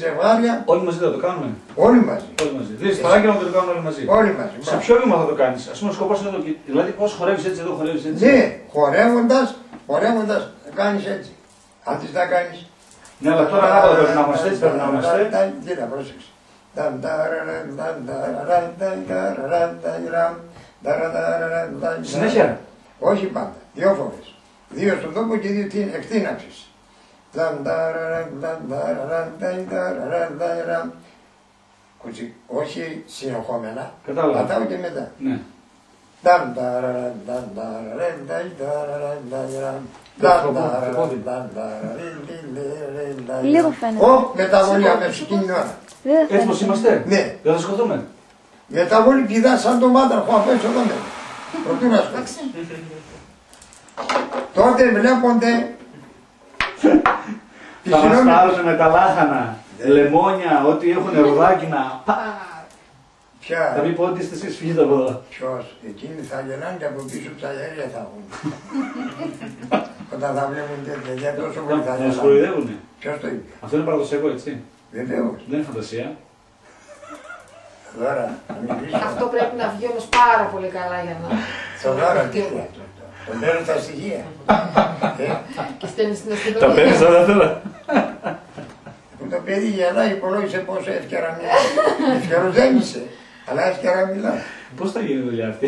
ζευγάρια. Όλοι μαζί θα το κάνουμε. Όλοι μαζί. Όλοι μαζί. Δηλαδή, στα άγγελα θα το κάνουμε όλοι μαζί. Όλοι μαζί. Σε ποιο βήμα θα το κάνει, α πούμε, ο σκοπό είναι εδώ. Δηλαδή, πώ χορεύει έτσι, εδώ χορεύει έτσι. Ναι, χορεύοντα, κάνει έτσι. Αν τι τα κάνει. Ναι, αλλά τώρα ανάποδα πρέπει να είμαστε, έτσι πρέπει να είμαστε. Κοίτα, πρόσεξε. Συνέχεια. Όχι πάντα, δύο φορές. Δύο στον τόπο και δύο εκτείναξεις. Όχι συνεχόμενα, πατάω και μετά. Ναι. Λίγο φαίνεται. Μεταβολή αμέσως εκείνη την ώρα. Έτσι πως είμαστε. Ναι. Δεν θα σκοτούμε. Μεταβολή πηδά σαν το μάντραχο απ' έξω εδώ μέσα. Προτού να σκοτήσει. Τότε βλέπονται Θα μας πάρουν με τα λάχανα, λεμόνια, ό,τι έχουν ρουδάκινα. Θα πει πότε είστε εσείς, φύγετε από εδώ. Ποιος, εκείνοι θα γελάνε και από πίσω τους αέρια θα έχουν. Όταν θα βλέπουν τέτοια, για τόσο πολύ θα Μας κοροϊδεύουνε. Ποιος το είπε. Αυτό είναι παραδοσιακό, έτσι. Βεβαίως. Δεν είναι φαντασία. Τώρα, να μιλήσω. Αυτό πρέπει να βγει όμως πάρα πολύ καλά για να... Σοβαρά, τι είναι. Τον παίρνουν τα στοιχεία. Και στέλνει στην Τα αστυνομία. παίρνεις όλα τώρα. Που το παιδί γελάει, υπολόγισε πόσο εύκαιρα μιλάει. Εύκαιρος δεν είσαι, αλλά εύκαιρα μιλάει. Πώς θα γίνει η δουλειά αυτή.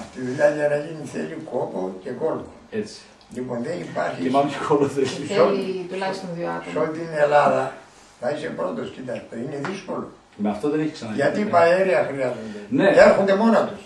Αυτή η δουλειά για να γίνει θέλει κόπο και κόλπο. Έτσι. Λοιπόν, δεν υπάρχει. Και μάλλον και κόλλο θέλει. Θέλει τουλάχιστον 2 Σε άτομα. όλη την Ελλάδα θα είσαι πρώτος, κοιτάξτε, είναι δύσκολο. Με αυτό δεν έχει ξαναγίνει. Γιατί τα αέρια χρειάζονται. Ναι. Έρχονται μόνα τους.